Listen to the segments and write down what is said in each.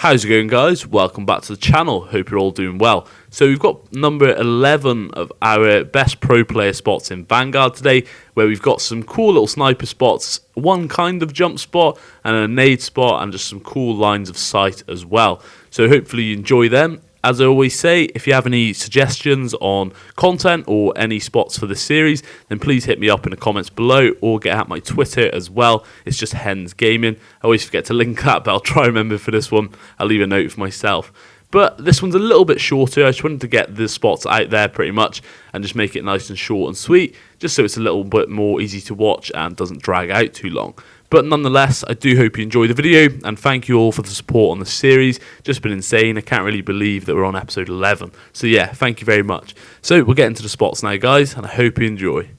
How's it going, guys? Welcome back to the channel. Hope you're all doing well. So we've got number 11 of our best pro player spots in Vanguard today, where we've got some cool little sniper spots, one kind of jump spot and a nade spot, and just some cool lines of sight as well. So hopefully you enjoy them. As I always say, if you have any suggestions on content or any spots for this series, then please hit me up in the comments below or get at my Twitter as well. It's just Hens Gaming. I always forget to link that, but I'll try and remember for this one. I'll leave a note for myself. But this one's a little bit shorter. I just wanted to get the spots out there pretty much and just make it nice and short and sweet, just so it's a little bit more easy to watch and doesn't drag out too long. But nonetheless, I do hope you enjoy the video, and thank you all for the support on the series. Just been insane. I can't really believe that we're on episode 11. So yeah, thank you very much. So we'll get into the spots now, guys, and I hope you enjoy.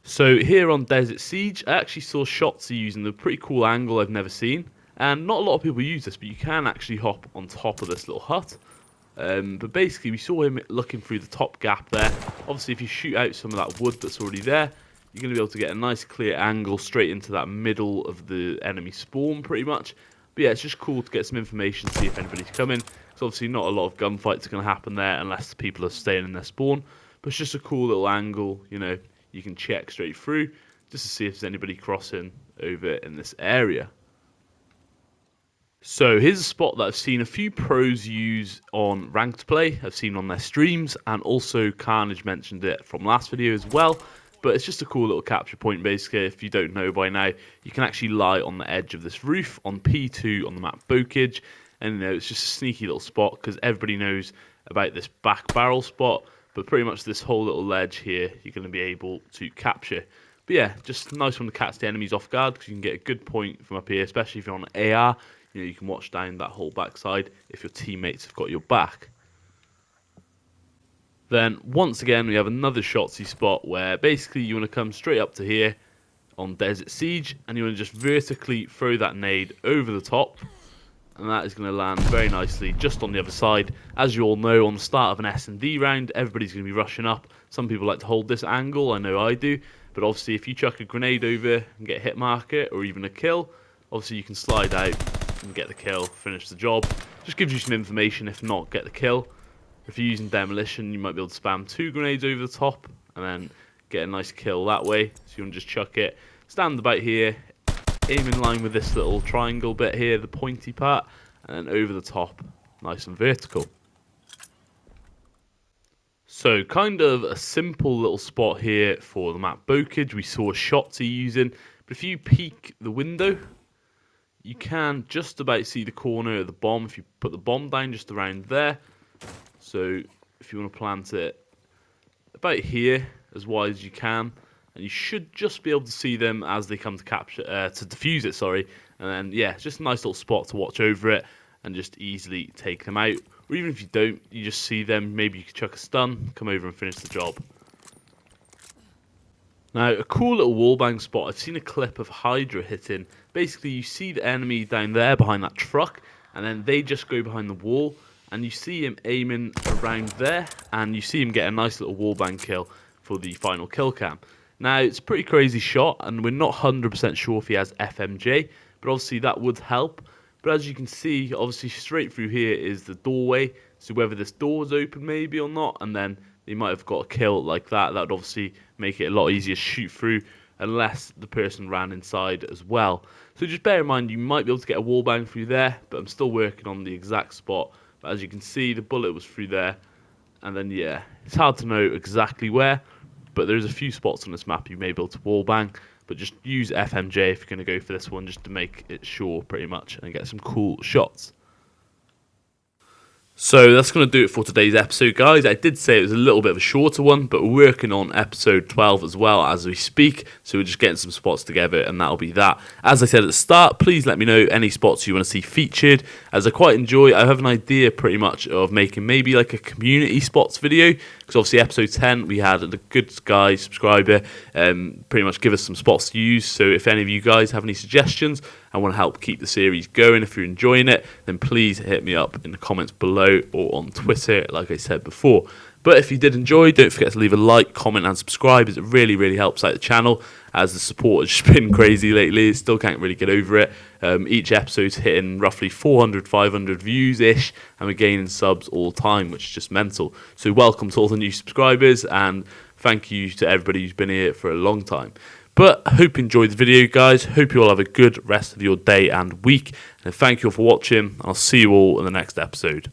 So here on Desert Siege, I actually saw Shotzzy using a pretty cool angle I've never seen. And not a lot of people use this, but you can actually hop on top of this little hut. But basically, we saw him looking through the top gap there. Obviously, if you shoot out some of that wood that's already there, you're going to be able to get a nice clear angle straight into that middle of the enemy spawn, pretty much. But yeah, it's just cool to get some information, see if anybody's coming. So obviously not a lot of gunfights are going to happen there unless people are staying in their spawn. But it's just a cool little angle, you know, you can check straight through just to see if there's anybody crossing over in this area. So here's a spot that I've seen a few pros use on ranked play. I've seen on their streams, and also Carnage mentioned it from last video as well. But it's just a cool little capture point, basically. If you don't know by now, you can actually lie on the edge of this roof on P2 on the map Bokage. And you know, it's just a sneaky little spot because everybody knows about this back barrel spot. But pretty much this whole little ledge here, you're going to be able to capture. But yeah, just a nice one to catch the enemies off guard because you can get a good point from up here, especially if you're on AR. You know, you can watch down that whole backside if your teammates have got your back. Then, once again, we have another Shotzzy spot where basically you want to come straight up to here on Desert Siege and you want to just vertically throw that nade over the top, and that is going to land very nicely just on the other side. As you all know, on the start of an S&D round, everybody's going to be rushing up. Some people like to hold this angle, I know I do, but obviously if you chuck a grenade over and get a hit marker or even a kill, obviously you can slide out and get the kill, finish the job. Just gives you some information, if not, get the kill. If you're using demolition, you might be able to spam 2 grenades over the top and then get a nice kill that way. So you want to just chuck it, stand about here, aim in line with this little triangle bit here, the pointy part, and then over the top, nice and vertical. So kind of a simple little spot here for the map Bokage. We saw Shotzzy using, but if you peek the window, you can just about see the corner of the bomb if you put the bomb down just around there. So if you want to plant it about here as wide as you can, and you should just be able to see them as they come to capture, to defuse it, sorry. And then yeah, it's just a nice little spot to watch over it and just easily take them out. Or even if you don't, you just see them, maybe you can chuck a stun, come over and finish the job. Now, a cool little wallbang spot, I've seen a clip of Hydra hitting. Basically, you see the enemy down there behind that truck, and then they just go behind the wall, and you see him aiming around there, and you see him get a nice little wallbang kill for the final kill cam. Now, it's a pretty crazy shot, and we're not 100% sure if he has FMJ, but obviously that would help. But as you can see, obviously straight through here is the doorway, so whether this door is open maybe or not, and then they might have got a kill like that, that would obviously make it a lot easier to shoot through, unless the person ran inside as well. So just bear in mind, you might be able to get a wallbang through there, but I'm still working on the exact spot. But as you can see, the bullet was through there, and then yeah, it's hard to know exactly where, but there's a few spots on this map you may be able to wallbang, but just use FMJ if you're going to go for this one, just to make it sure pretty much, and get some cool shots. So that's going to do it for today's episode, guys. I did say it was a little bit of a shorter one, but we're working on episode 12 as well as we speak, so we're just getting some spots together, and that'll be that. As I said at the start, please let me know any spots you want to see featured, as I have an idea pretty much of making maybe like a community spots video, because obviously episode 10 we had a good guy subscriber pretty much give us some spots to use. So if any of you guys have any suggestions and want to help keep the series going, if you're enjoying it, then please hit me up in the comments below or on Twitter, like I said before. But if you did enjoy, don't forget to leave a like, comment and subscribe, as it really helps out the channel, as the support has just been crazy lately. Still can't really get over it. Each episode's hitting roughly 400, 500 views-ish, and we're gaining subs all the time, which is just mental. So welcome to all the new subscribers, and thank you to everybody who's been here for a long time. But I hope you enjoyed the video, guys. Hope you all have a good rest of your day and week. And thank you all for watching. I'll see you all in the next episode.